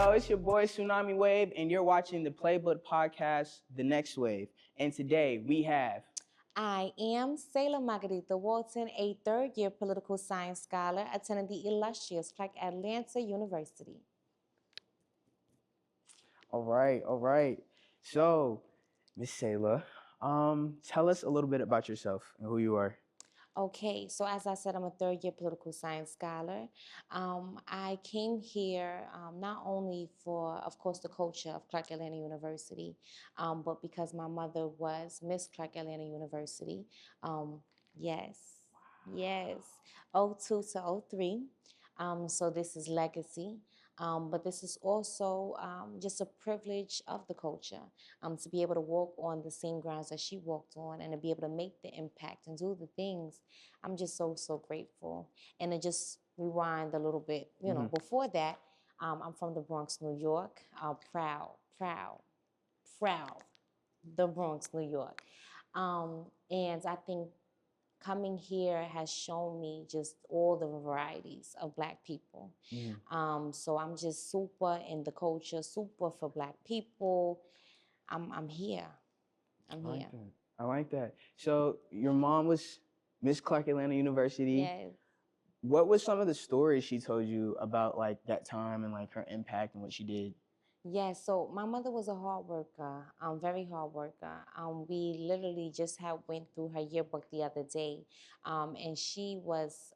Yo, it's your boy Tsunami Wave, and you're watching the Playbook podcast, The Next Wave. And today we have. I am Selah Walton, a third-year political science scholar attending the illustrious Atlanta University. All right. So, Miss Selah, tell us a little bit about yourself and who you are. Okay, so as I said, I'm a third-year political science scholar. I came here not only for, of course, the culture of Atlanta University, but because my mother was Miss Atlanta University. Yes, yes, '02 to '03. So this is legacy. But this is also just a privilege of the culture to be able to walk on the same grounds that she walked on and to be able to make the impact and do the things. I'm just so grateful. And to just rewind a little bit, before that, I'm from the Bronx, New York. Proud, the Bronx, New York. And I think coming here has shown me just all the varieties of Black people. So I'm just super in the culture, super for Black people. I'm here. I like that. So your mom was Miss Atlanta University. Yes. What was some of the stories she told you about like that time and like her impact and what she did? Yes, so my mother was a hard worker, very hard worker. We literally just went through her yearbook the other day, and she was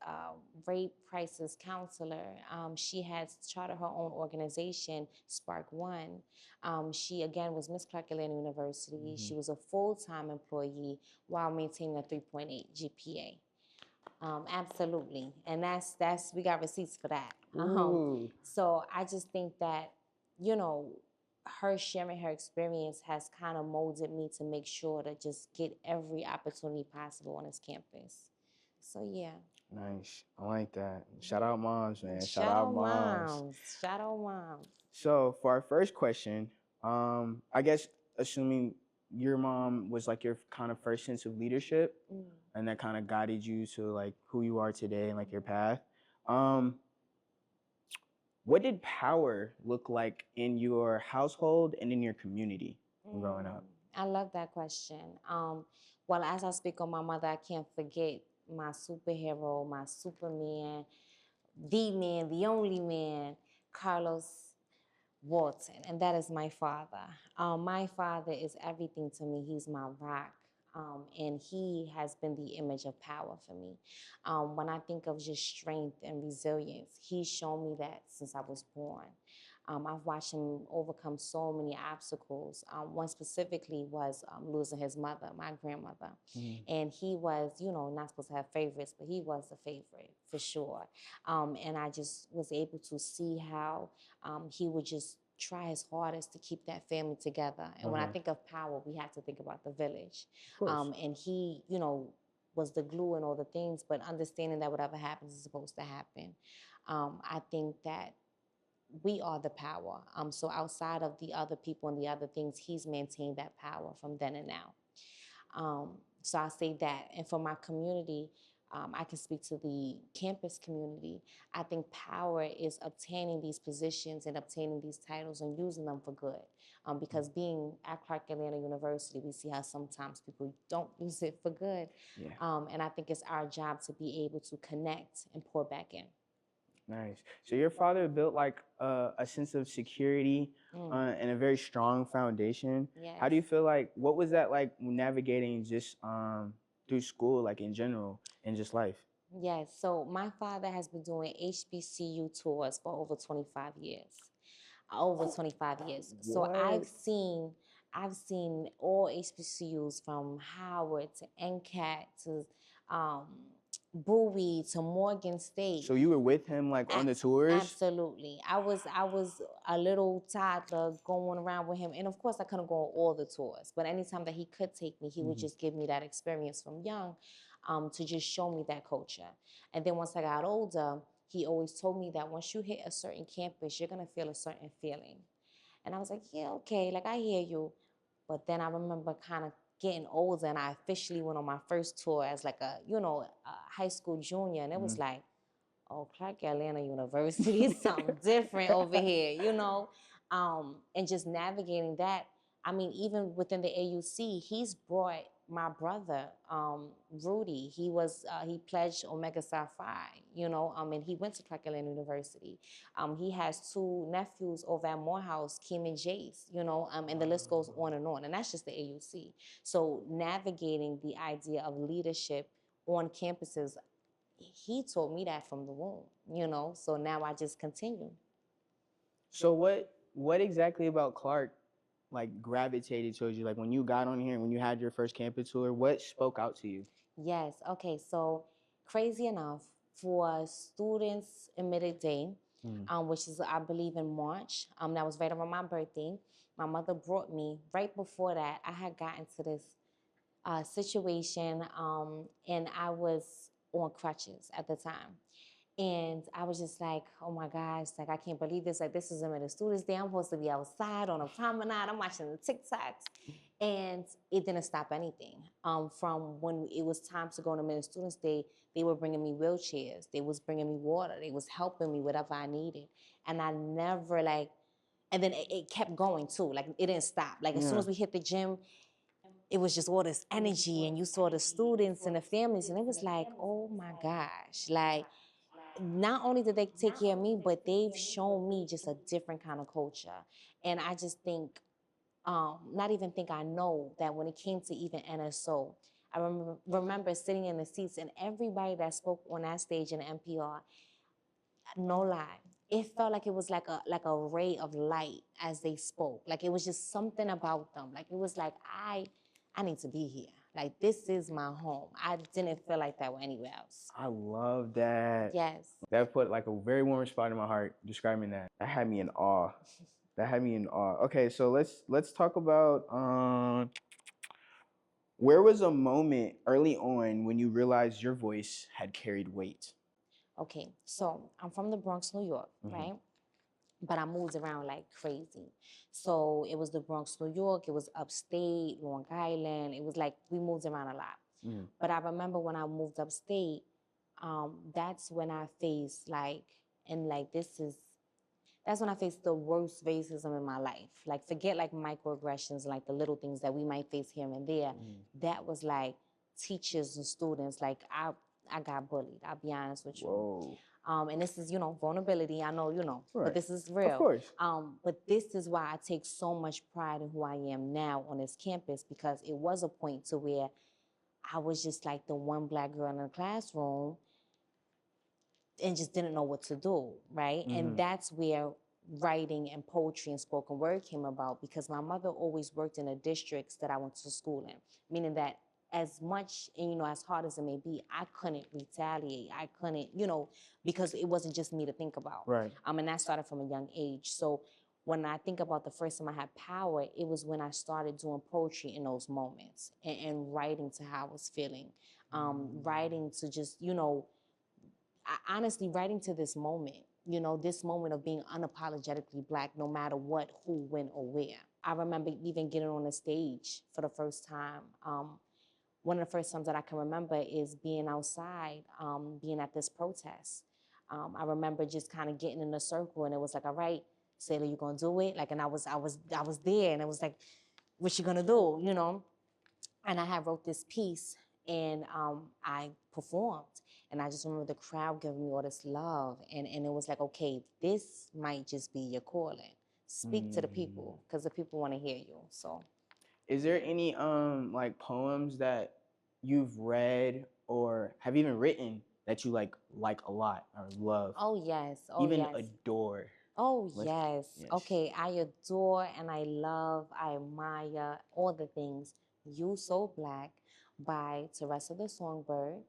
rape crisis counselor. She had started her own organization, Spark One. She again was Miss Atlanta University. She was a full-time employee while maintaining a 3.8 GPA. Absolutely, and that's we got receipts for that. So I just think that, her sharing her experience has kind of molded me to make sure to just get every opportunity possible on this campus. So yeah. Nice. I like that. Shout out moms, man. Shout out moms. Shout out moms. So for our first question, I guess assuming your mom was like your kind of first sense of leadership and that kind of guided you to like who you are today and like your path. What did power look like in your household and in your community growing up? I love that question. Well, as I speak on my mother, I can't forget my superhero, my Superman, the man, the only man, Carlos Walton, and that is my father. My father is everything to me. He's my rock. And he has been the image of power for me. When I think of just strength and resilience, he's shown me that since I was born. I've watched him overcome so many obstacles. One specifically was losing his mother, my grandmother. And he was, not supposed to have favorites, but he was the favorite for sure. And I just was able to see how he would just try his hardest to keep that family together. And when I think of power, we have to think about the village. And he, was the glue and all the things, but understanding that whatever happens is supposed to happen. I think that we are the power. So outside of the other people and the other things, he's maintained that power from then and now. So I say that. And for my community, I can speak to the campus community. I think power is obtaining these positions and obtaining these titles and using them for good. Because being at Atlanta University, we see how sometimes people don't use it for good. And I think it's our job to be able to connect and pour back in. Nice. So your father built like a sense of security and a very strong foundation. Yes. How do you feel like, what was that like navigating just through school, like in general, and just life? Yes, so my father has been doing HBCU tours for over 25 years. So I've seen all HBCUs from Howard to NCAT to Bowie to Morgan State. So you were with him like on the tours? Absolutely. I was a little toddler going around with him. And of course I couldn't go on all the tours, but anytime that he could take me, he would just give me that experience from young to just show me that culture. And then once I got older, he always told me that once you hit a certain campus, you're gonna feel a certain feeling. And I was like, yeah, okay, like I hear you. But then I remember kind of getting older and I officially went on my first tour as like a high school junior. And it was like, oh, Clark Atlanta University is something different over here, and just navigating that. I mean, even within the AUC, he's brought my brother, Rudy. He pledged Omega Psi Phi, and he went to Clark Atlanta University. He has two nephews over at Morehouse, Kim and Jace, and the list goes on, and that's just the AUC. So navigating the idea of leadership on campuses, he taught me that from the womb, so now I just continue. So what exactly about Clark like gravitated towards you? Like when you got on here and when you had your first campus tour, what spoke out to you? Yes, okay, so crazy enough, for Students Admitted Day, which is, I believe, in March, that was right around my birthday, my mother brought me, right before that, I had gotten to this situation, and I was on crutches at the time. And I was just like, oh my gosh, like I can't believe this. Like this is a Students Day. I'm supposed to be outside on a promenade. I'm watching the TikToks. And it didn't stop anything. From when it was time to go to Students Day, they were bringing me wheelchairs. They was bringing me water. They was helping me whatever I needed. And I never and then it kept going too. Like it didn't stop. Like as soon as we hit the gym, it was just all this energy, and you saw the students and the families, and it was like, oh my gosh, like not only did they take care of me, but they've shown me just a different kind of culture. And I just think, not even think, I know that when it came to even NSO, I remember sitting in the seats, and everybody that spoke on that stage in the NPR, no lie, it felt like it was like a ray of light as they spoke. Like it was just something about them. Like it was like, I need to be here. Like this is my home. I didn't feel like that anywhere else. I love that. Yes. That put like a very warm spot in my heart describing that. That had me in awe. That had me in awe. Okay, so let's talk about where was a moment early on when you realized your voice had carried weight? Okay, so I'm from the Bronx, New York, right? But I moved around like crazy. So it was the Bronx, New York, it was upstate, Long Island. It was like we moved around a lot. But I remember when I moved upstate, that's when I faced that's when I faced the worst racism in my life. Like forget like microaggressions, like the little things that we might face here and there. That was like teachers and students. Like I got bullied. I'll be honest with you. Whoa. And this is, vulnerability. I know, Right. but this is real. Of course. But this is why I take so much pride in who I am now on this campus, because it was a point to where I was just like the one Black girl in the classroom and just didn't know what to do, right? And that's where writing and poetry and spoken word came about, because my mother always worked in the districts that I went to school in, meaning that as much, and as hard as it may be, I couldn't retaliate. I couldn't, because it wasn't just me to think about. Right. And that started from a young age. So when I think about the first time I had power, it was when I started doing poetry in those moments and writing to how I was feeling, writing to just, honestly writing to this moment, this moment of being unapologetically Black, no matter what, who, when, or where. I remember even getting on a stage for the first time. One of the first times that I can remember is being outside, being at this protest. I remember just kind of getting in a circle, and it was like, all right, Selah, you gonna do it? Like, and I was there, and it was like, what you gonna do, And I had wrote this piece, and I performed. And I just remember the crowd giving me all this love. And it was like, okay, this might just be your calling. Speak to the people, because the people want to hear you. So is there any like poems that you've read or have even written that you like a lot or love? Oh yes. Oh even yes. adore? Oh yes. Okay, I adore and I love, I admire all the things. You So Black by Teresa the Songbird.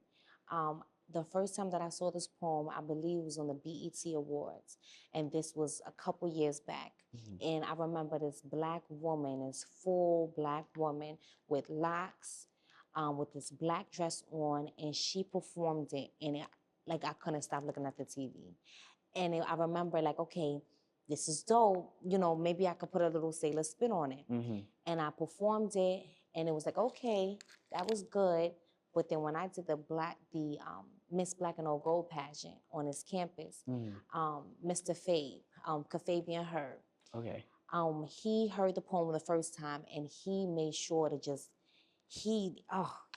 The first time that I saw this poem, I believe, was on the BET Awards, and this was a couple years back. And I remember this Black woman, this full Black woman with locks, with this black dress on, and she performed it, and like I couldn't stop looking at the TV. And I remember like, okay, this is dope. Maybe I could put a little Selah spin on it. And I performed it, and it was like, okay, that was good. But then when I did the Miss Black and Old Gold pageant on his campus. Mr. Fabe, Kafabian Herb. Okay. He heard the poem the first time and he made sure to just, he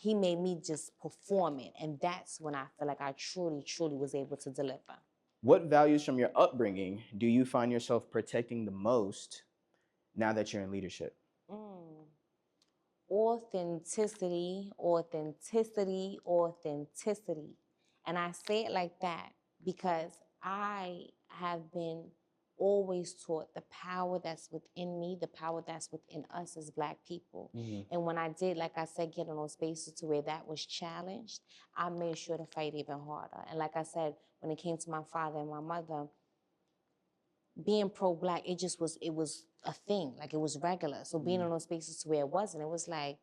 made me just perform it. And that's when I feel like I truly, truly was able to deliver. What values from your upbringing do you find yourself protecting the most now that you're in leadership? Authenticity, authenticity, authenticity. And I say it like that because I have been always taught the power that's within me, the power that's within us as Black people. And when I did, like I said, get in those spaces to where that was challenged, I made sure to fight even harder. And like I said, when it came to my father and my mother, being pro-Black, it was a thing, like it was regular. So being in those spaces to where it wasn't, it was like,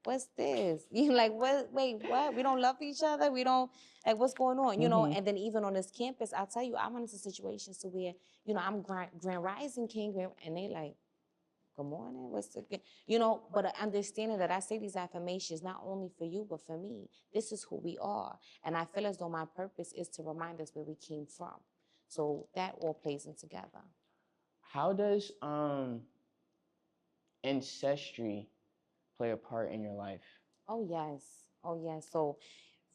what's this? You like, what, wait, what? We don't love each other? We don't, like, what's going on? You know, and then even on this campus, I'll tell you, I run into situations to where, you know, I'm Grand Rising King, and they like, good morning, what's the, you know, but understanding that I say these affirmations not only for you, but for me. This is who we are. And I feel as though my purpose is to remind us where we came from. So that all plays in together. How does ancestry play a part in your life? Oh yes, oh yes. So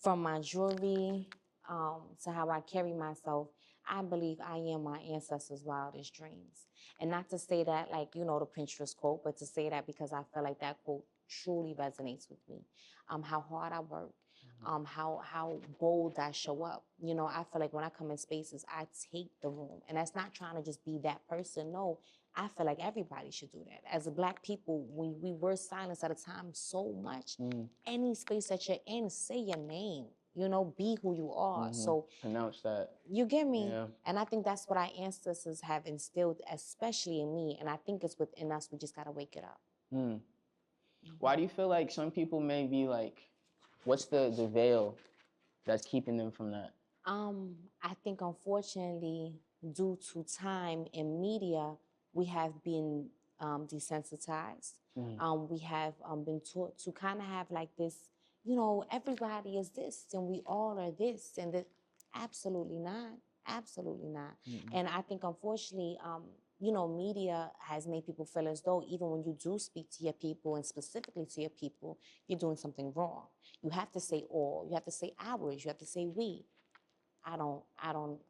from my jewelry to how I carry myself, I believe I am my ancestors' wildest dreams. And not to say that like, you know, the Pinterest quote, but to say that because I feel like that quote truly resonates with me. How hard I work, how bold I show up. You know, I feel like when I come in spaces, I take the room. And that's not trying to just be that person. No, I feel like everybody should do that. As a Black people, we were silenced at a time so much. Any space that you're in, say your name. You know, be who you are. So pronounce that. You get me? Yeah. And I think that's what our ancestors have instilled, especially in me. And I think it's within us. We just got to wake it up. Why do you feel like some people may be like, what's the veil that's keeping them from that? I think unfortunately, due to time and media, we have been desensitized. We have been taught to kind of have like this, you know, everybody is this and we all are this and this. Absolutely not. Absolutely not. And I think unfortunately, you know, media has made people feel as though even when you do speak to your people and specifically to your people, you're doing something wrong. You have to say all, you have to say ours, you have to say we. I don't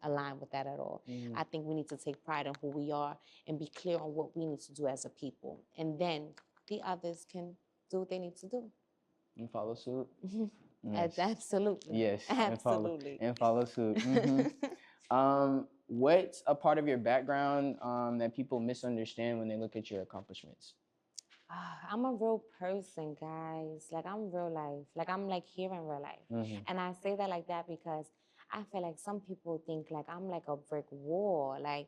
align with that at all. I think we need to take pride in who we are and be clear on what we need to do as a people. And then the others can do what they need to do. And follow suit? Yes. Absolutely. Yes. Absolutely. And follow suit. What's a part of your background that people misunderstand when they look at your accomplishments? I'm a real person, guys. Like, I'm real life. Like, I'm like here in real life. And I say that like that because I feel like some people think like I'm like a brick wall. Like,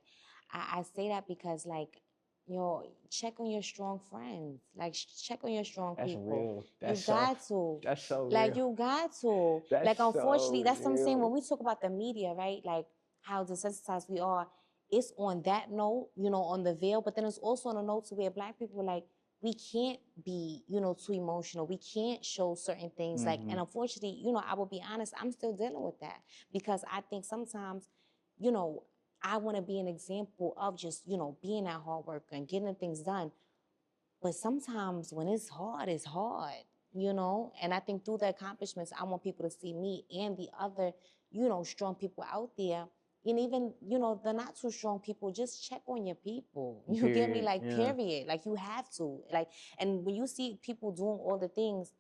I say that because like, you know, check on your strong friends. Like, check on your strong people. That's You got to. That's so real. Like, you got to. That's like, unfortunately, so that's what I'm saying. real. When we talk about the media, right? Like, how desensitized we are. It's on that note, you know, on the veil. But then it's also on a note to where Black people like, we can't be, you know, too emotional. We can't show certain things. Like, and unfortunately, you know, I will be honest, I'm still dealing with that because I think sometimes, you know, I want to be an example of just, you know, being that hard worker and getting things done. But sometimes when it's hard, you know? And I think through the accomplishments, I want people to see me and the other, you know, strong people out there. And even, you know, the not too strong people, just check on your people. You get me? Like, period. Like, you have to. Like, and when you see people doing all the things,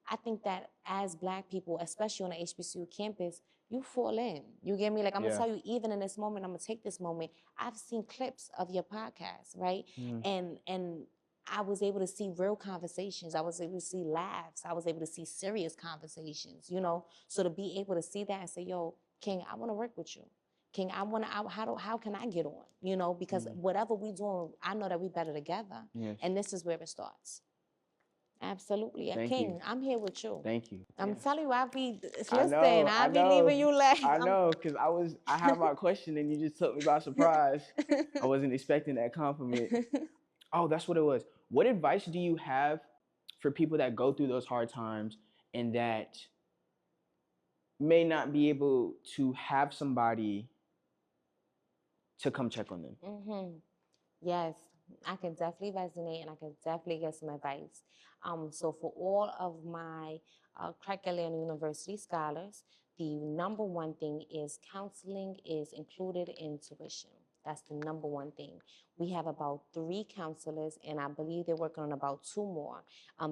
I think that as Black people, especially on the HBCU campus, you fall in. You get me? Like, I'm gonna tell you, even in this moment, I'm gonna take this moment. I've seen clips of your podcast, right? And I was able to see real conversations. I was able to see laughs. I was able to see serious conversations, you know? So to be able to see that and say, yo, King, I wanna work with you. King, how can I get on? You know, because whatever we doing, I know that we better together. And this is where it starts. Absolutely. King, I'm here with you. Thank you. I'm telling you, I be I listening. I be leaving you like I know, because I had my question and you just took me by surprise. I wasn't expecting that compliment. Oh, that's what it was. What advice do you have for people that go through those hard times and that may not be able to have somebody to come check on them. Yes, I can definitely resonate and I can definitely get some advice. So for all of my Craigellanian University scholars, the number one thing is counseling is included in tuition. That's the number one thing. We have about 3 counselors, and I believe they're working on about 2 more.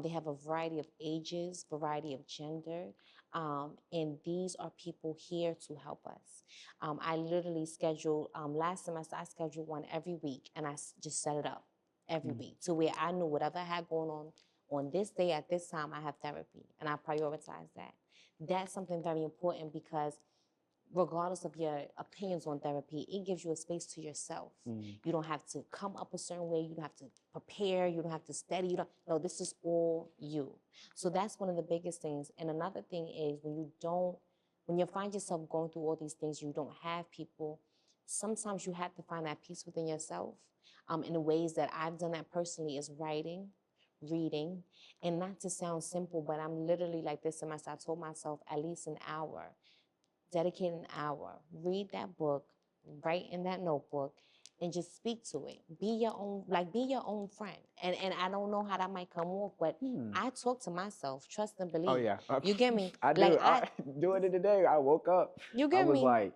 They have a variety of ages, variety of gender, and these are people here to help us. I literally scheduled, last semester, I scheduled one every week, and I just set it up every week to where I knew whatever I had going on this day at this time, I have therapy, and I prioritize that. That's something very important because regardless of your opinions on therapy, it gives you a space to yourself. You don't have to come up a certain way. You don't have to prepare. You don't have to study. You don't. No, this is all you. So that's one of the biggest things. And another thing is when you find yourself going through all these things, you don't have people. Sometimes you have to find that peace within yourself. In the ways that I've done that personally is writing, reading, and not to sound simple, but I'm literally like this semester. I told myself at least an hour. Dedicate an hour, read that book, write in that notebook, and just speak to it. Be your own friend. And I don't know how that might come off, but I talk to myself, trust and believe. Oh yeah, You get me? I do. Like I do it today. I woke up. You I get was me? like,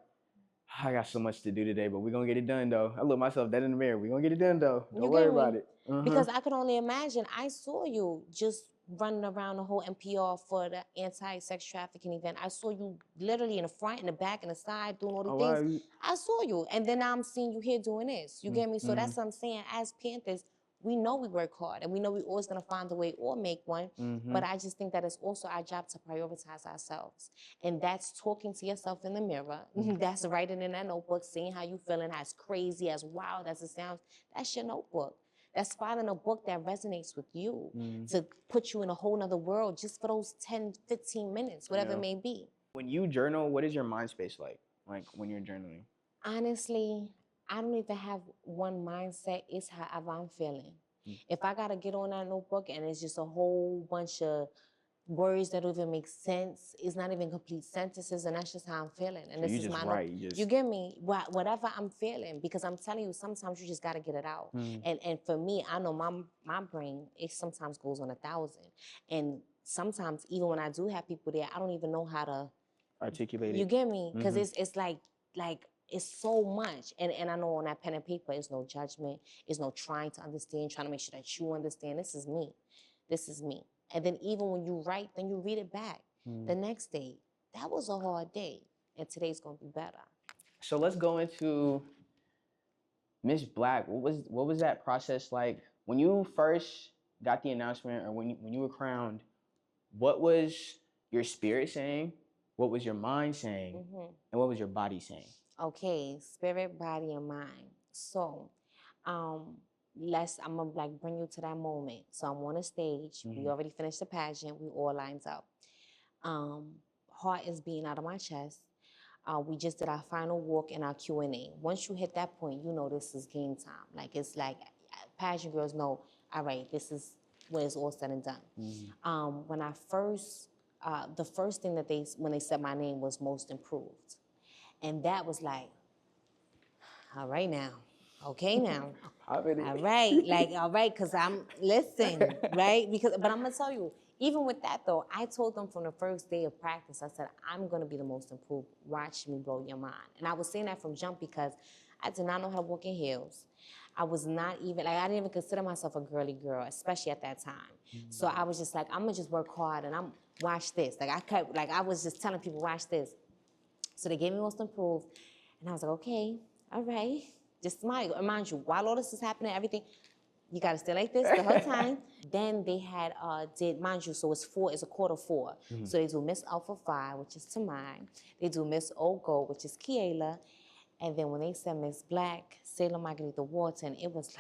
I got so much to do today, but we're gonna get it done though. I look myself dead in the mirror. We're gonna get it done though. Don't You worry get me? about it. Because I could only imagine, I saw you just running around the whole NPR for the anti-sex trafficking event. I saw you literally in the front, in the back, in the side, doing all the things. I saw you. And then now I'm seeing you here doing this. You get me? So that's what I'm saying. As Panthers, we know we work hard and we know we're always gonna find a way or make one. But I just think that it's also our job to prioritize ourselves. And that's talking to yourself in the mirror. That's writing in that notebook, seeing how you feeling, as crazy, as wild as it sounds. That's your notebook. That's finding a book that resonates with you to put you in a whole nother world just for those 10, 15 minutes, whatever it may be. When you journal, what is your mind space like? Like when you're journaling? Honestly, I don't even have one mindset. It's however I'm feeling. If I got to get on that notebook and it's just a whole bunch of words that don't even make sense, it's not even complete sentences, and that's just how I'm feeling. And So this you is just my write. You get me? Whatever I'm feeling, because I'm telling you, sometimes you just got to get it out. And for me, I know my brain, it sometimes goes on 1,000. And sometimes even when I do have people there, I don't even know how to articulate it. You get me? Because it's like it's so much. And I know on that pen and paper, it's no judgment. It's no trying to understand, trying to make sure that you understand. This is me. This is me. And then even when you write, then you read it back the next day. That was a hard day, and today's gonna be better. So let's go into Miss Black. What was that process like when you first got the announcement, or when you were crowned? What was your spirit saying? What was your mind saying? And what was your body saying? Okay, spirit, body, and mind. So, I'm gonna like bring you to that moment. So I'm on a stage. We already finished the pageant. We all lined up. Heart is beating out of my chest. We just did our final walk and our Q&A. Once you hit that point, you know this is game time. Like it's like pageant girls know, all right, this is when it's all said and done. When I first, the first thing that when they said my name was most improved. And that was like, all right now. Okay now. All right, because listen, right? But I'm gonna tell you, even with that though, I told them from the first day of practice, I said, I'm gonna be the most improved. Watch me blow your mind. And I was saying that from jump because I did not know how to walk in heels. I was not even, I didn't even consider myself a girly girl, especially at that time. So I was just like, I'm gonna just work hard and watch this. I was just telling people, watch this. So they gave me most improved. And I was like, okay, all right. Just smile. And mind you, while all this is happening, everything, you gotta stay like this the whole time. Then they had mind you, so it's a quarter 4. So they do Miss Alpha Phi, which is Tamai. They do Miss Ogo, which is Kiela. And then when they said Miss Black, Selah Walton, it was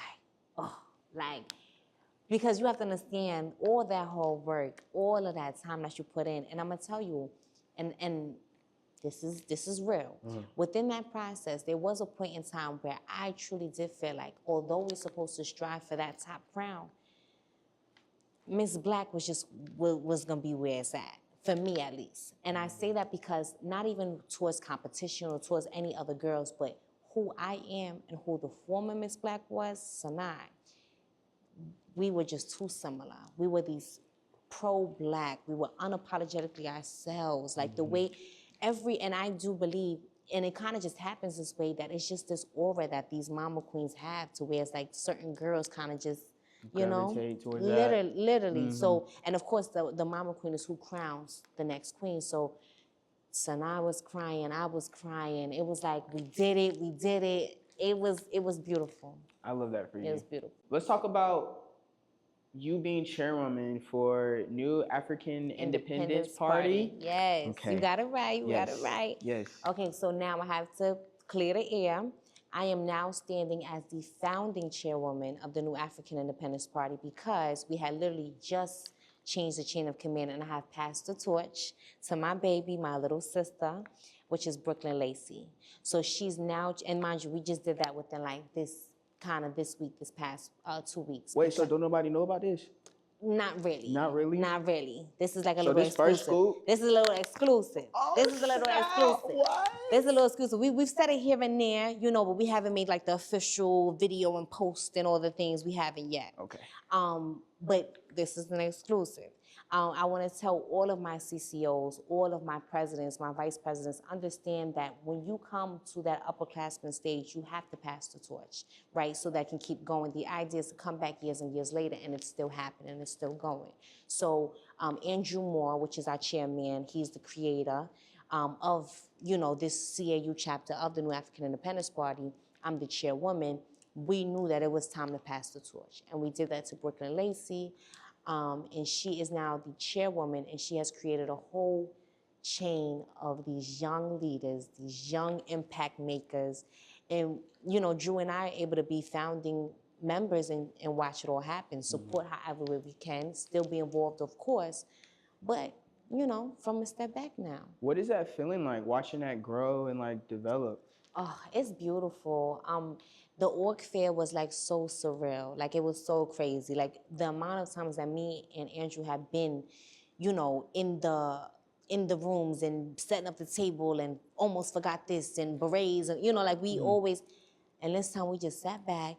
because you have to understand all that hard work, all of that time that you put in. And I'm gonna tell you, and this is real. Within that process, there was a point in time where I truly did feel like, although we're supposed to strive for that top crown, Miss Black was gonna be where it's at for me at least. And I say that because not even towards competition or towards any other girls, but who I am and who the former Miss Black was, Sanai, we were just too similar. We were these pro-Black. We were unapologetically ourselves. Like the way and I do believe, and it kind of just happens this way, that it's just this aura that these mama queens have, to where it's like certain girls kind of just, you know, Gravitate towards literally. So, and of course the mama queen is who crowns the next queen. So Sanaa was crying, I was crying. It was like, we did it, we did it. It was beautiful. I love that for you. It was beautiful. Let's talk about you being chairwoman for new African Independence Party. Yes, Okay. you got it right, you got it Yes. right. Yes. Okay, so now I have to clear the air. I am now standing as the founding chairwoman of the new African Independence Party, because we had literally just changed the chain of command, and I have passed the torch to my baby, my little sister, which is Brooklyn Lacey. So she's now, and mind you, we just did that within like this week, this past 2 weeks. Wait, so don't nobody know about this? Not really. Not really? Not really. This is like a So little this first exclusive. scoop? This is a little exclusive. Oh, this is a little snap. exclusive. What? This is a little exclusive. We've said it here and there, you know, but we haven't made like the official video and post and all the things. We haven't yet. Okay. But this is an exclusive. I want to tell all of my CCOs, all of my presidents, my vice presidents, understand that when you come to that upperclassman stage, you have to pass the torch, right? So that can keep going. The idea is to come back years and years later, and it's still happening, it's still going. So Andrew Moore, which is our chairman, he's the creator of, you know, this CAU chapter of the New African Independence Party. I'm the chairwoman. We knew that it was time to pass the torch, and we did that to Brooklyn Lacey. And she is now the chairwoman, and she has created a whole chain of these young leaders, these young impact makers. And, you know, Drew and I are able to be founding members and watch it all happen, support however we can, still be involved, of course, but, you know, from a step back now. What is that feeling like, watching that grow and like develop? Oh, it's beautiful. The org fair was like so surreal. Like it was so crazy. Like the amount of times that me and Andrew have been, you know, in the rooms and setting up the table and almost forgot this and berets and, you know, like we always, and this time we just sat back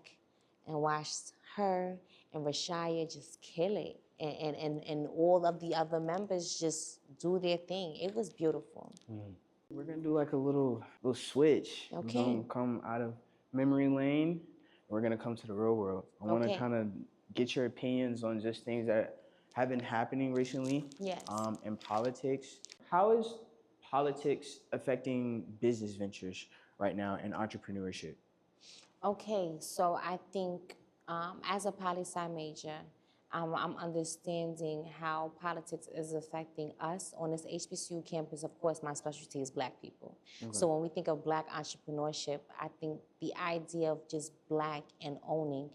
and watched her and Rashaya just kill it. And all of the other members just do their thing. It was beautiful. We're gonna do like a little switch. Okay. We're gonna come out of memory lane. We're gonna come to the real world. I want to Okay. kind of get your opinions on just things that have been happening recently. Yes. In politics. How is politics affecting business ventures right now and entrepreneurship? Okay, so I think as a poli-sci major, I'm understanding how politics is affecting us on this HBCU campus. Of course, my specialty is Black people. So when we think of Black entrepreneurship, I think the idea of just Black and owning,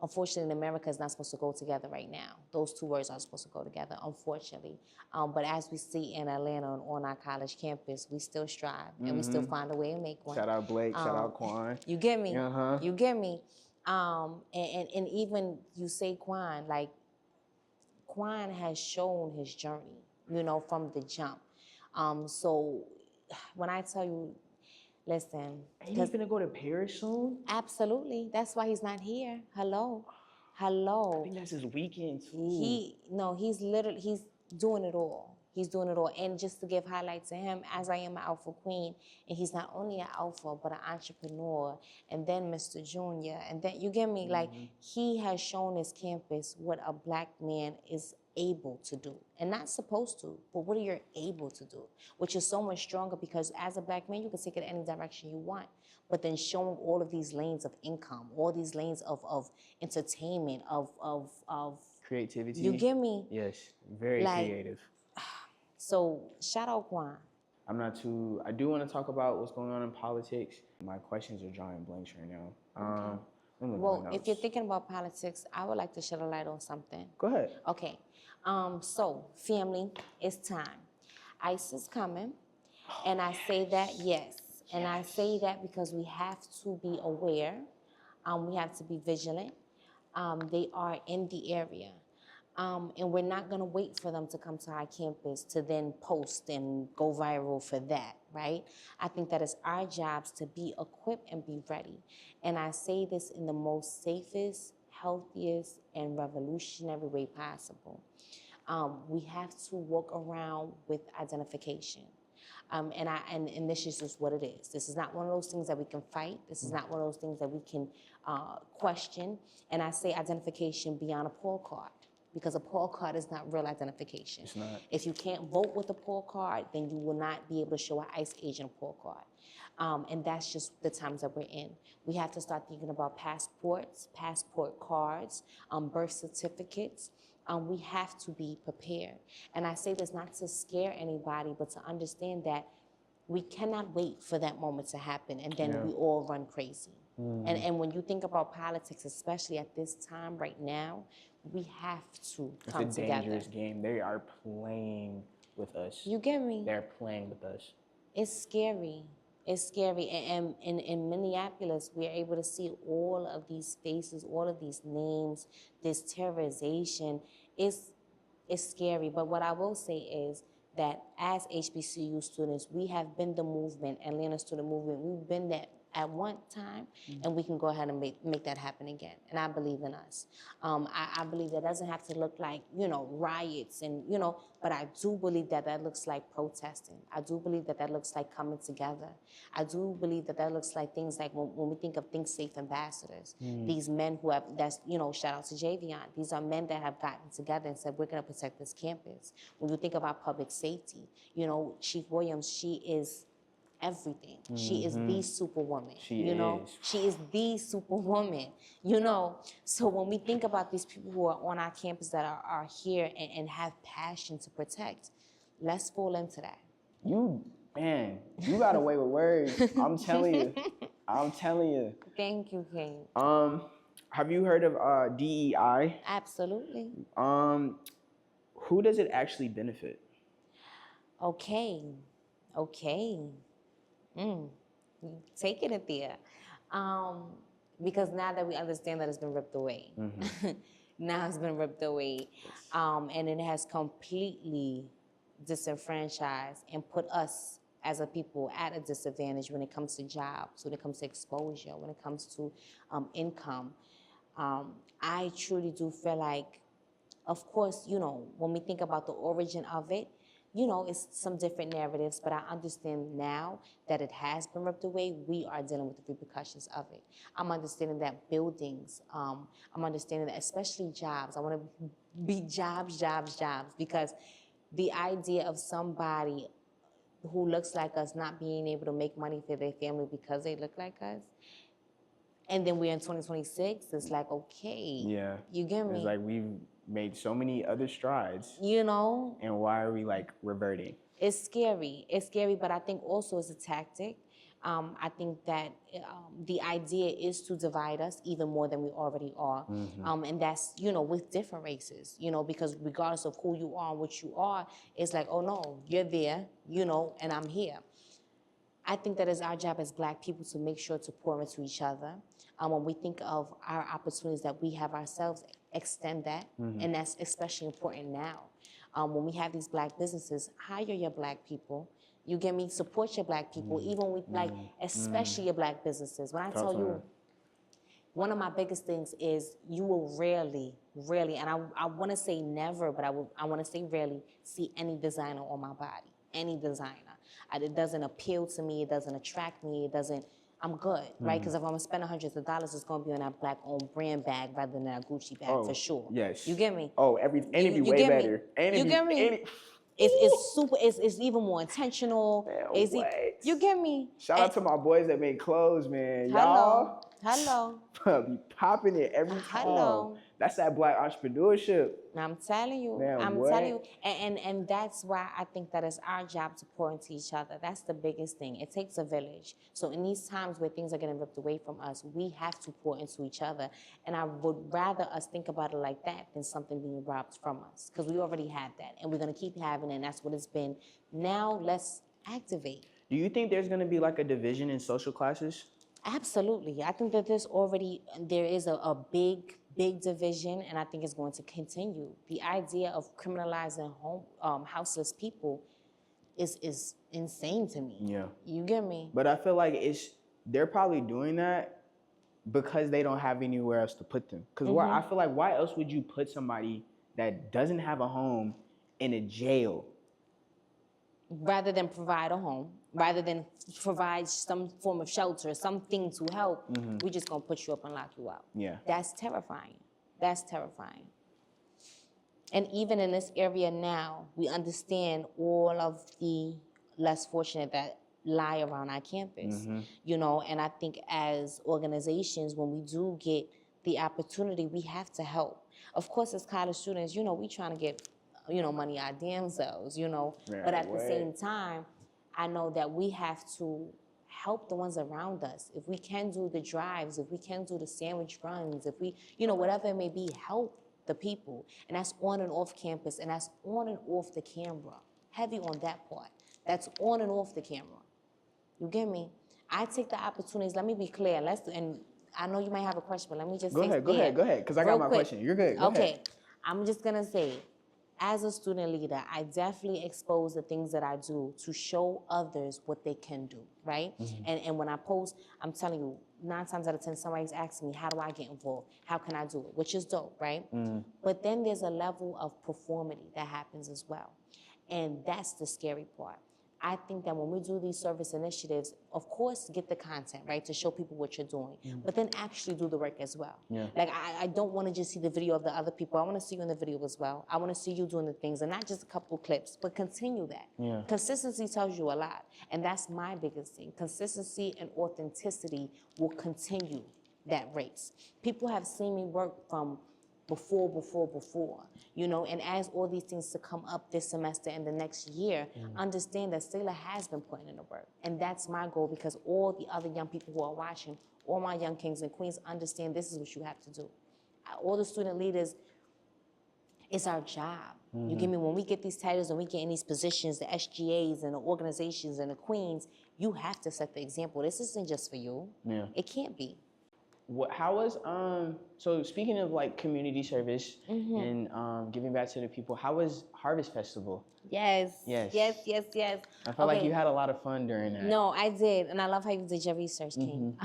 unfortunately in America, is not supposed to go together right now. Those two words aren't supposed to go together, unfortunately. But as we see in Atlanta and on our college campus, we still strive and we still find a way to make one. Shout out Blake, shout out Quan. You get me? Uh-huh. You get me? And even you say Quan, like Quan has shown his journey, you know, from the jump. So when I tell you, listen, Ain't he gonna go to Paris soon? absolutely, that's why he's not here. Hello. I think that's his weekend too. He's doing it all. He's doing it all. And just to give highlight to him, as I am an alpha queen, and he's not only an alpha, but an entrepreneur, and then Mr. Junior, and then, you get me? Like, he has shown his campus what a Black man is able to do. And not supposed to, but what you're able to do, which is so much stronger, because as a Black man, you can take it any direction you want. But then showing all of these lanes of income, all these lanes of entertainment, of Creativity. you get me? Yes, very Like, creative. So shout out Quan. I do want to talk about what's going on in politics. My questions are drawing blanks right now. Let me look at Well, my if you're notes. thinking about politics, I would like to shed a light on something. Go ahead. Okay, so family, it's time. ICE is coming, and I say that, yes. And I say that because we have to be aware, we have to be vigilant. They are in the area. And we're not gonna wait for them to come to our campus to then post and go viral for that, right? I think that it's our jobs to be equipped and be ready. And I say this in the most safest, healthiest, and revolutionary way possible. We have to walk around with identification. And this is just what it is. This is not one of those things that we can fight. This is not one of those things that we can question. And I say identification beyond a poll card, because a poll card is not real identification. It's not. If you can't vote with a poll card, then you will not be able to show an ICE agent a poll card. And that's just the times that we're in. We have to start thinking about passports, passport cards, birth certificates. We have to be prepared. And I say this not to scare anybody, but to understand that we cannot wait for that moment to happen and then we all run crazy. And when you think about politics, especially at this time right now, we have to come together. It's a dangerous game. They are playing with us. You get me? They're playing with us. It's scary. It's scary. And in Minneapolis, we're able to see all of these faces, all of these names, this terrorization. It's scary. But what I will say is that as HBCU students, we have been the movement, Atlanta Student Movement. We've been that at one time, and we can go ahead and make that happen again. And I believe in us. I believe that doesn't have to look like, riots and, but I do believe that that looks like protesting. I do believe that that looks like coming together. I do believe that that looks like things like when we think of Think Safe ambassadors, these men who have, shout out to Javion. These are men that have gotten together and said, we're gonna protect this campus. When you think about public safety, Chief Williams, she is everything. She is the superwoman. She is the superwoman, So when we think about these people who are on our campus that are here and have passion to protect, let's fall into that. You got away with words. I'm telling you. Thank you, King. Have you heard of DEI? Absolutely. Who does it actually benefit? Okay. Taking it there. Because now that we understand that it's been ripped away. Now it's been ripped away. And it has completely disenfranchised and put us as a people at a disadvantage when it comes to jobs, when it comes to exposure, when it comes to income. I truly do feel like, of course, when we think about the origin of it, it's some different narratives, but I understand now that it has been ripped away, we are dealing with the repercussions of it. I'm understanding that buildings, I'm understanding that especially jobs, I want to be jobs, because the idea of somebody who looks like us not being able to make money for their family because they look like us, and then we're in 2026, it's like, okay. Yeah. You get me? It's like we've made so many other strides. And why are we reverting? It's scary, but I think also it's a tactic. I think that the idea is to divide us even more than we already are. And that's, with different races, because regardless of who you are and what you are, it's like, oh no, you're there, and I'm here. I think that it's our job as Black people to make sure to pour into each other. When we think of our opportunities that we have ourselves, extend that, and that's especially important now. When we have these Black businesses, hire your Black people. You get me? Support your Black people, even with especially your Black businesses. When I tell you, one of my biggest things is you will rarely, and I want to say never, but I want to say rarely, see any designer on my body, any designer. It doesn't appeal to me, it doesn't attract me, I'm good, right? Because if I'm gonna spend hundreds of dollars, it's gonna be on that Black-owned brand bag rather than a Gucci bag, for sure. Yes. You get me? Oh, and it'd be way better. You get me? It's super. It's even more intentional. You get me? Shout out to my boys that make clothes, man. Hello. Be popping it every time. Hello. That's that Black entrepreneurship. I'm telling you. Man, I'm telling you. And that's why I think that it's our job to pour into each other. That's the biggest thing. It takes a village. So in these times where things are getting ripped away from us, we have to pour into each other. And I would rather us think about it like that than something being robbed from us. Because we already had that. And we're going to keep having it. And that's what it's been. Now let's activate. Do you think there's going to be a division in social classes? Absolutely. I think that there is a big big division, and I think it's going to continue. The idea of criminalizing houseless people is insane to me. Yeah. You get me? But I feel like they're probably doing that because they don't have anywhere else to put them. Because I feel like, why else would you put somebody that doesn't have a home in a jail? Rather than provide a home, rather than provide some form of shelter, something to help, we're just gonna put you up and lock you out. Yeah. That's terrifying. That's terrifying. And even in this area now, we understand all of the less fortunate that lie around our campus, you know, and I think as organizations, when we do get the opportunity, we have to help. Of course, as college students, you know, we trying to get, you know, money our damn selves, you know, but at the same time, I know that we have to help the ones around us. If we can do the drives, if we can do the sandwich runs, if we, you know, whatever it may be, help the people. And that's on and off campus, and that's on and off the camera. Heavy on that part. That's on and off the camera. You get me? I take the opportunities. Let me be clear. And I know you might have a question, but let me just Go ahead, because I got my question. You're good. Go ahead. I'm just gonna say, as a student leader, I definitely expose the things that I do to show others what they can do, right? And when I post, I'm telling you, 9 times out of 10, somebody's asking me, how do I get involved? How can I do it? Which is dope, right? But then there's a level of performity that happens as well. And that's the scary part. I think that when we do these service initiatives, of course, get the content, right, to show people what you're doing, but then actually do the work as well. Yeah. Like, I don't want to just see the video of the other people. I want to see you in the video as well. I want to see you doing the things, and not just a couple clips, but continue that. Yeah. Consistency tells you a lot, and that's my biggest thing. Consistency and authenticity will continue that race. People have seen me work from before, you know, and as all these things to come up this semester and the next year, understand that Selah has been putting in the work. And that's my goal, because all the other young people who are watching, all my young kings and queens, understand this is what you have to do. All the student leaders, it's our job. You get me? When we get these titles and we get in these positions, the SGAs and the organizations and the queens, you have to set the example. This isn't just for you. Yeah. It can't be. How was so speaking of like community service and giving back to the people, how was Harvest Festival? Yes. I felt like you had a lot of fun during that. No, I did, and I love how you did your research, King.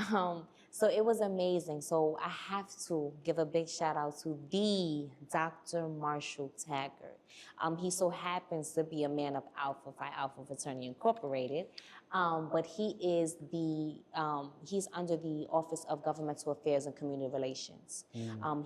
So it was amazing. So I have to give a big shout out to the Dr. Marshall Taggart. He so happens to be a man of Alpha Phi Alpha Fraternity Incorporated, but he is he's under the Office of Governmental Affairs and Community Relations.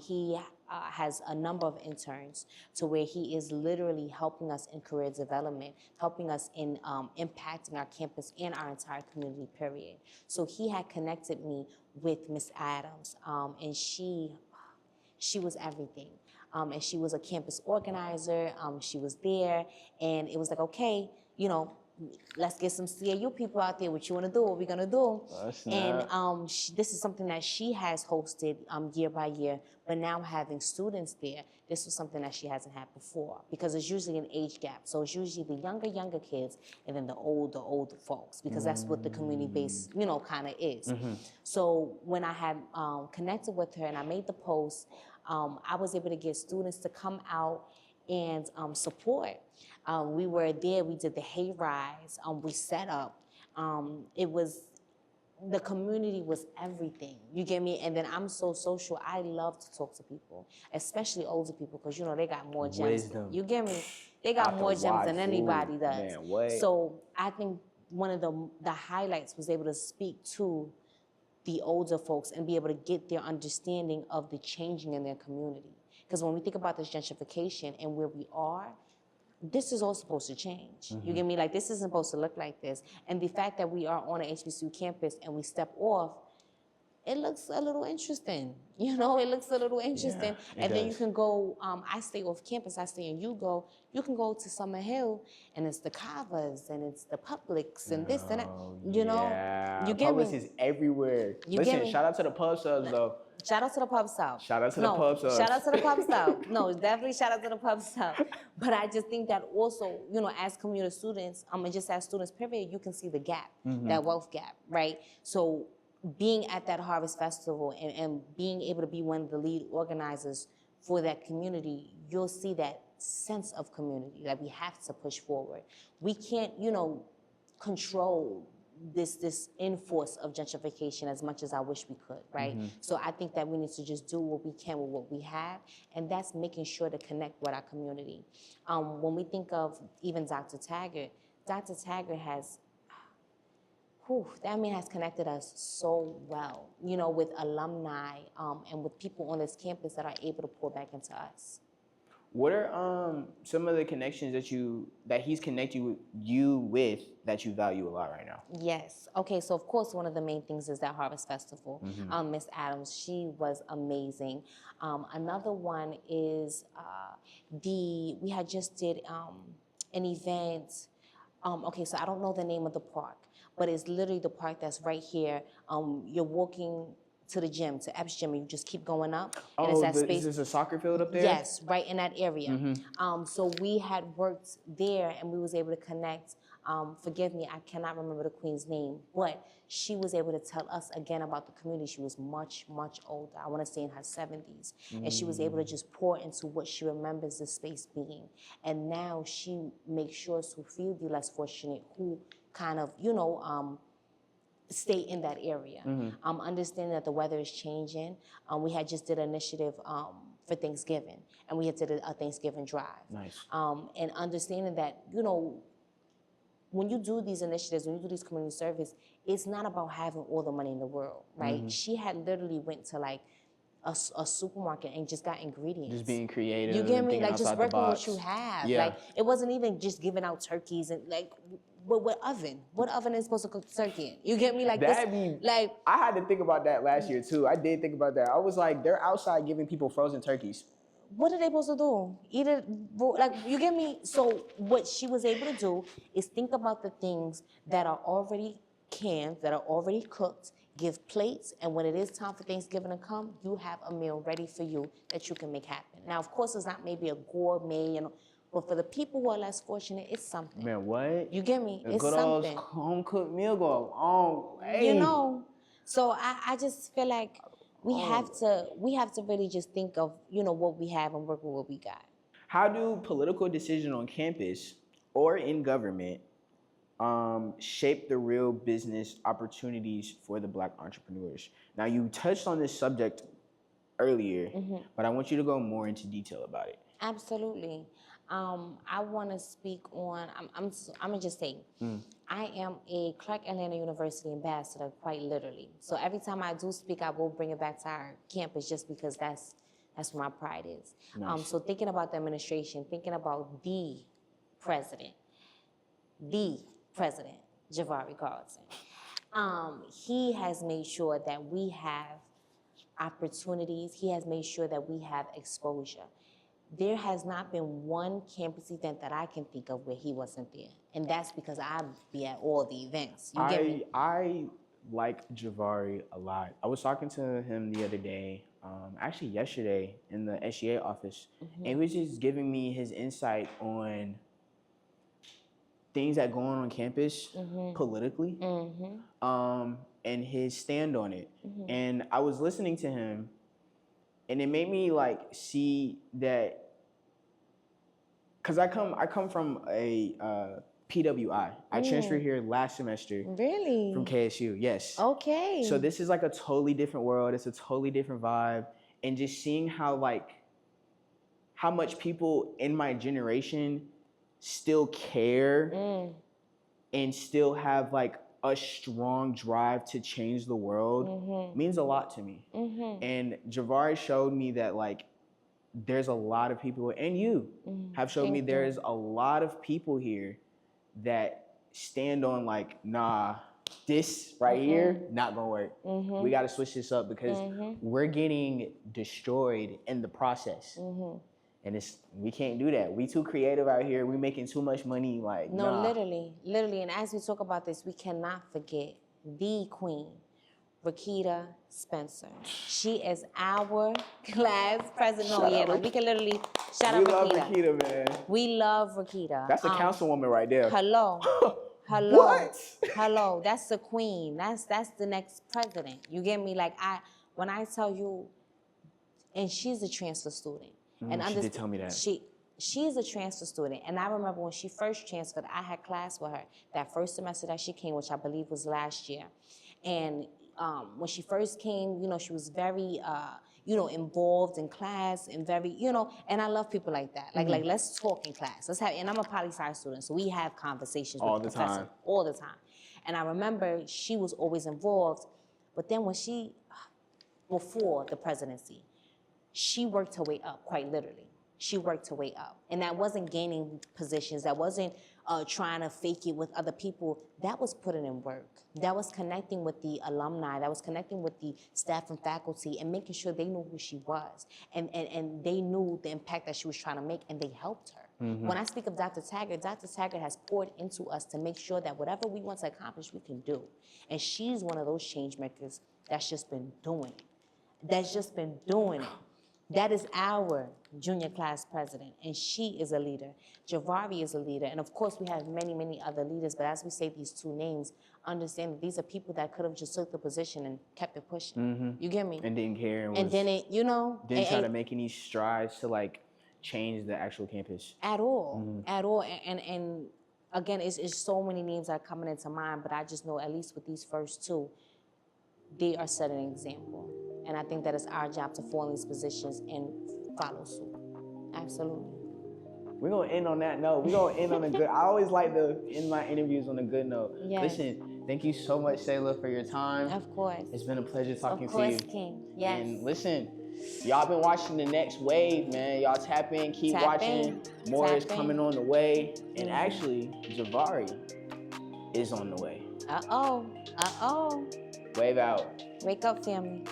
He has a number of interns to where he is literally helping us in career development, helping us in impacting our campus and our entire community, period. So he had connected me with Miss Adams, and she was everything. And she was a campus organizer. She was there, and it was like, okay, you know, let's get some CAU people out there. What you want to do? What we gonna do? And this is something that she has hosted year by year. But now having students there, this was something that she hasn't had before, because it's usually an age gap. So it's usually the younger kids, and then the older folks, because that's what the community base, you know, kind of is. So when I had connected with her and I made the post, I was able to get students to come out and support. We were there, we did the hay rides, we set up. The community was everything, you get me? And then I'm so social, I love to talk to people, especially older people, because you know, they got more gems. Wisdom. You get me? They got more gems than anybody does. Man, so I think one of the highlights was able to speak to the older folks and be able to get their understanding of the changing in their community. Because when we think about this gentrification and where we are, this is all supposed to change. You get me? Like, this isn't supposed to look like this. And the fact that we are on an HBCU campus and we step off, it looks a little interesting. You know, it looks a little interesting. Yeah, and then you can go, I stay off campus, I stay in Hugo. You can go to Summer Hill, and it's the Kavas, and it's the Publix, and this and that. You know? You get Publix me? is everywhere. You get Listen, me? shout out to the pub subs, though. Shout out to the pub style. Shout out to the pub style. Shout out to the pub style. No, definitely shout out to the pub style. But I just think that also, you know, as community students, and just as students, period, you can see the gap, that wealth gap, right? So being at that Harvest Festival and being able to be one of the lead organizers for that community, you'll see that sense of community that we have to push forward. We can't, control this enforce of gentrification as much as I wish we could, right? So I think that we need to just do what we can with what we have, and that's making sure to connect with our community. When we think of even Dr. Taggart has, that man has connected us so well, with alumni and with people on this campus that are able to pour back into us. What are some of the connections that he's connected you with that you value a lot right now? Yes. Okay. So of course, one of the main things is that Harvest Festival. Miss Adams, she was amazing. Another one is we had just did an event. Okay, so I don't know the name of the park, but it's literally the park that's right here. You're walking to the gym, to Epps Gym, and you just keep going up. And it's that space. Is this a soccer field up there? Yes, right in that area. So we had worked there, and we was able to connect. Forgive me, I cannot remember the queen's name, but she was able to tell us again about the community. She was much, much older. I want to say in her 70s. And she was able to just pour into what she remembers the space being. And now she makes sure to feed the less fortunate who kind of, stay in that area. Understanding that the weather is changing. We had just did an initiative for Thanksgiving, and we had did a Thanksgiving drive. Nice. And understanding that, when you do these initiatives, when you do these community service, it's not about having all the money in the world, right? She had literally went to like a supermarket and just got ingredients. Just being creative. You get me? Like just working box. what you have. Yeah. Like it wasn't even just giving out turkeys and like, what oven? What oven is supposed to cook turkey in? You get me? Like I had to think about that last year too. I did think about that. I was like, they're outside giving people frozen turkeys. What are they supposed to do? Eat it, like, you get me? So what she was able to do is think about the things that are already canned, that are already cooked, give plates, and when it is time for Thanksgiving to come, you have a meal ready for you that you can make happen. Now, of course, it's not maybe a gourmet, but for the people who are less fortunate, it's something. Man, what? You get me? A It's good something. old home-cooked meal go a long way. So I just feel like we have to really just think of, what we have and work with what we got. How do political decisions on campus or in government shape the real business opportunities for the Black entrepreneurs? Now, you touched on this subject earlier, but I want you to go more into detail about it. Absolutely. I want to speak on, I'm gonna just say, I am a Clark Atlanta University ambassador, quite literally. So every time I do speak, I will bring it back to our campus just because that's where my pride is. Nice. So thinking about the administration, thinking about the president, Javari Carlton. He has made sure that we have opportunities. He has made sure that we have exposure. There has not been one campus event that I can think of where he wasn't there. And that's because I be at all the events. You get me? I like Javari a lot. I was talking to him the other day, actually yesterday in the SGA office, and he was just giving me his insight on things that go on campus politically, and his stand on it. And I was listening to him, and it made me like see that, cause I come from a PWI. I transferred here last semester. Really? From KSU, yes. Okay. So this is like a totally different world. It's a totally different vibe, and just seeing how much people in my generation still care and still have like a strong drive to change the world means a lot to me. And Javari showed me that like there's a lot of people, and you have showed me there is a lot of people here that stand on like, nah, this right here, not gonna work. We gotta switch this up because we're getting destroyed in the process. And we can't do that. We too creative out here. We making too much money. Like, no, nah. literally. And as we talk about this, we cannot forget the queen, Rakita Spencer. She is our class president. We can literally shout out Rakita. We love Rakita, man. We love Rakita. That's a councilwoman right there. Hello. Hello. What? Hello. That's the queen. That's the next president. You get me? Like when I tell you, and she's a transfer student. And She did tell me that. She's a transfer student. And I remember when she first transferred, I had class with her that first semester that she came, which I believe was last year. And when she first came, you know, she was very, you know, involved in class and very, you know, and I love people like that. Like let's talk in class. Let's have, and I'm a poli-sci student, so we have conversations All with the the professor time. all the time. And I remember she was always involved, but then when she, before the presidency, she worked her way up, quite literally. She worked her way up. And that wasn't gaining positions. That wasn't trying to fake it with other people. That was putting in work. That was connecting with the alumni. That was connecting with the staff and faculty and making sure they knew who she was. And they knew the impact that she was trying to make, and they helped her. When I speak of Dr. Taggart has poured into us to make sure that whatever we want to accomplish, we can do. And she's one of those change makers that's just been doing it. That's just been doing it. That is our junior class president, and she is a leader. Javari is a leader, and of course we have many, many other leaders, but as we say these two names, understand that these are people that could have just took the position and kept it pushing. You get me? And didn't care. And then it, you know. Didn't try to make any strides to like change the actual campus. At all, at all. And again, it's so many names that are coming into mind, but I just know at least with these first two, they are setting an example. And I think that it's our job to fall in these positions and follow suit. Absolutely. We're going to end on that note. We're going to end on a good, I always like to end my interviews on a good note. Yes. Listen, thank you so much, Selah, for your time. Of course. It's been a pleasure talking to you. Of course, King. Yes. And listen, y'all been watching The Next Wave, man. Y'all tap in, keep watching. More is coming on the way. And actually, Javari is on the way. Uh-oh. Uh-oh. Wave out. Wake up, family.